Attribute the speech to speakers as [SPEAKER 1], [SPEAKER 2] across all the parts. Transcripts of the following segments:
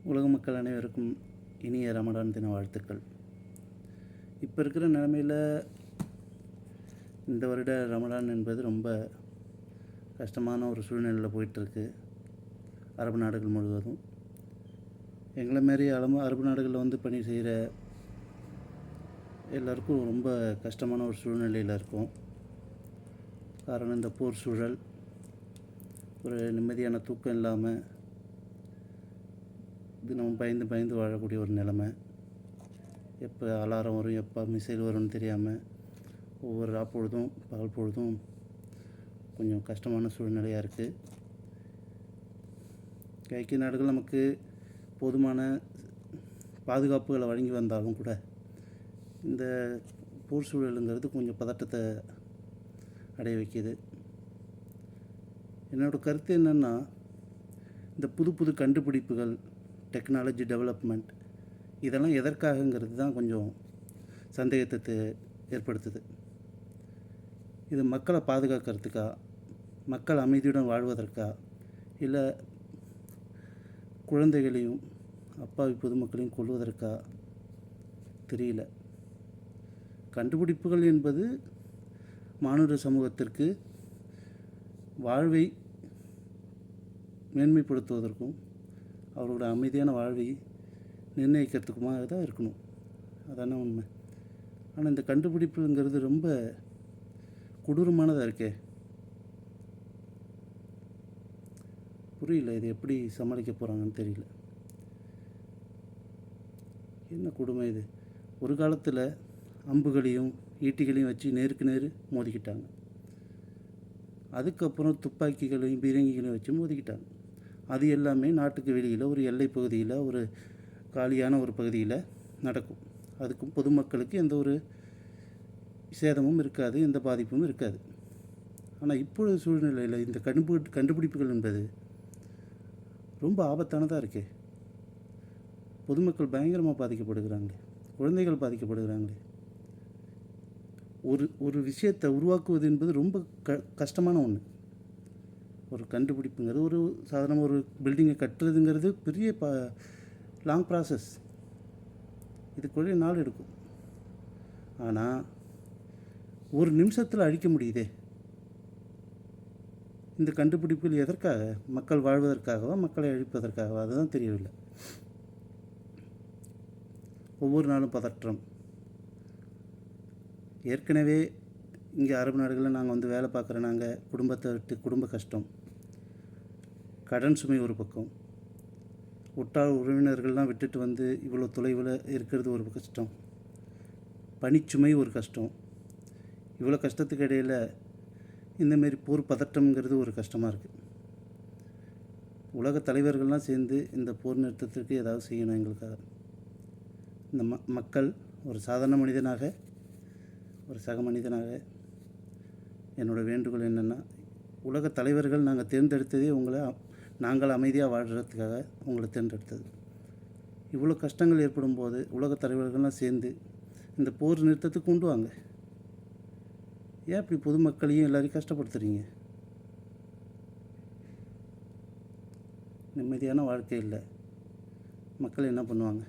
[SPEAKER 1] உலக மக்கள் அனைவருக்கும் இனிய ரமடான் தின வாழ்த்துக்கள். இப்போ இருக்கிற நிலைமையில் இந்த வருட ரமடான் என்பது ரொம்ப கஷ்டமான ஒரு சூழ்நிலையில் போயிட்டுருக்கு அரபு நாடுகள் முழுவதும். எங்களை மாரி அரபு நாடுகளில் வந்து பணி செய்கிற எல்லாருக்கும் ரொம்ப கஷ்டமான ஒரு சூழ்நிலையில் இருக்கும். காரணம் இந்த போர் சூழல், ஒரு நிம்மதியான தூக்கம் இல்லாமல் தினமும் பயந்து பயந்து வாழக்கூடிய ஒரு நிலைமை. எப்போ அலாரம் வரும், எப்போ மிசைல் வரும்னு தெரியாமல் ஒவ்வொரு பொழுதும் பகல் பொழுதும் கொஞ்சம் கஷ்டமான சூழ்நிலையாக இருக்குது. ஐக்கிய நாடுகள் நமக்கு போதுமான பாதுகாப்புகளை வழங்கி வந்தாலும் கூட இந்த போர் சூழலுங்கிறது கொஞ்சம் பதட்டத்தை அடைய வைக்கிது. என்னோடய கருத்து என்னென்னா, இந்த புது புது கண்டுபிடிப்புகள், டெக்னாலஜி டெவலப்மெண்ட் இதெல்லாம் எதற்காகங்கிறது தான் கொஞ்சம் சந்தேகத்தை ஏற்படுத்துது. இது மக்களை பாதுகாக்கிறதுக்கா, மக்கள் அமைதியுடன் வாழ்வதற்கா, இல்லை குழந்தைகளையும் அப்பாவி பொதுமக்களையும் கொள்வதற்கா தெரியல. கண்டுபிடிப்புகள் என்பது மானுட சமூகத்திற்கு வாழ்வை மேன்மைப்படுத்துவதற்கும் அவரோட அமைதியான வாழ்வை நிர்ணயிக்கிறதுக்குமாக தான் இருக்கணும். அதான உண்மை. ஆனால் இந்த கண்டுபிடிப்புங்கிறது ரொம்ப கொடூரமானதாக இருக்கே. புரியல, இது எப்படி சமாளிக்க போகிறாங்கன்னு தெரியல. என்ன கொடுமை இது. ஒரு காலத்தில் அம்புகளையும் ஈட்டிகளையும் வச்சு நேருக்கு நேர் மோதிக்கிட்டாங்க. அதுக்கப்புறம் துப்பாக்கிகளையும் பீரங்கிகளையும் வச்சு மோதிக்கிட்டாங்க. அது எல்லாமே நாட்டுக்கு வெளியில் ஒரு எல்லை பகுதியில், ஒரு காலியான ஒரு பகுதியில் நடக்கும். அதுக்கும் பொதுமக்களுக்கு எந்த ஒரு சேதமும் இருக்காது, எந்த பாதிப்பும் இருக்காது. ஆனால் இப்பொழுது சூழ்நிலையில் இந்த கண்டுபிடிப்புகள் என்பது ரொம்ப ஆபத்தானதாக இருக்கே. பொதுமக்கள் பயங்கரமாக பாதிக்கப்படுகிறாங்களே, குழந்தைகள் பாதிக்கப்படுகிறாங்களே. ஒரு விஷயத்தை உருவாக்குவது என்பது ரொம்ப கஷ்டமான ஒன்று. ஒரு கண்டுபிடிப்புங்கிறது, ஒரு சாதாரண ஒரு பில்டிங்கை கட்டுறதுங்கிறது பெரிய லாங் ப்ராசஸ். இதுக்குள்ளே நாள் எடுக்கும். ஆனால் ஒரு நிமிஷத்தில் அழிக்க முடியுதே. இந்த கண்டுபிடிப்புகள் எதற்காக? மக்கள் வாழ்வதற்காகவா, மக்களை அழிப்பதற்காகவா? அதுதான் தெரியவில்லை. ஒவ்வொரு நாளும் பதற்றம். ஏற்கனவே இங்கே அரபு நாடுகளில் நாங்கள் வந்து வேலை பார்க்குற நாங்கள் குடும்பத்தை விட்டு குடும்ப கஷ்டம், கடன் சுமை ஒரு பக்கம், உற்றார் உறவினர்கள்லாம் விட்டுட்டு வந்து இவ்வளோ தொலைவில் இருக்கிறது ஒரு கஷ்டம், பணிச்சுமை ஒரு கஷ்டம். இவ்வளோ கஷ்டத்துக்கு இடையில் இந்தமாரி போர் பதட்டம்ங்கிறது ஒரு கஷ்டமாக இருக்குது. உலக தலைவர்கள்லாம் சேர்ந்து இந்த போர் நிறுத்தத்திற்கு ஏதாவது செய்யணும் எங்களுக்காக. இந்த மக்கள் ஒரு சாதாரண மனிதனாக, ஒரு சக மனிதனாக என்னோடய வேண்டுகோள் என்னென்னா, உலக தலைவர்கள் நாங்கள் தேர்ந்தெடுத்ததே நாங்கள் அமைதியாக வாழ்கிறதுக்காக உங்களை தேர்ந்தெடுத்தது. இவ்வளோ கஷ்டங்கள் ஏற்படும் போது உலக தலைவர்கள்லாம் சேர்ந்து இந்த போர் நிறுத்தத்துக்கு கொண்டு வாங்க. ஏன் இப்படி பொதுமக்களையும் எல்லாரையும் கஷ்டப்படுத்துகிறீங்க? நிம்மதியான வாழ்க்கை இல்லை. மக்கள் என்ன பண்ணுவாங்க?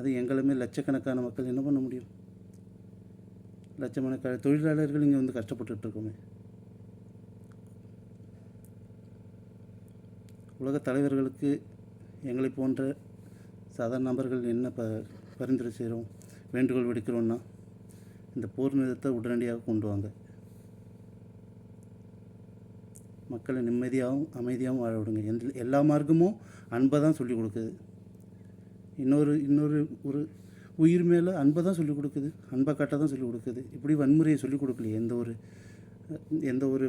[SPEAKER 1] அது எங்களுமே லட்சக்கணக்கான மக்கள் என்ன பண்ண முடியும்? லட்சக்கணக்கான தொழிலாளர்கள் இங்கே வந்து கஷ்டப்பட்டுருக்கோமே. உலக தலைவர்களுக்கு எங்களை போன்ற சாதாரண நபர்கள் என்ன பரிந்துரை செய்கிறோம், வேண்டுகோள் விடுக்கிறோன்னா, இந்த போர் நிறுத்தத்தை உடனடியாக கொண்டு வாங்க. மக்களை நிம்மதியாகவும் அமைதியாகவும் வாழ விடுங்க. எல்லா மார்க்கமும் அன்பை தான் சொல்லிக் கொடுக்குது. இன்னொரு ஒரு உயிர் மேலே அன்பை தான் சொல்லிக் கொடுக்குது, அன்பை காட்ட தான் சொல்லிக் கொடுக்குது. இப்படி வன்முறையை சொல்லிக் கொடுக்கலையே எந்த ஒரு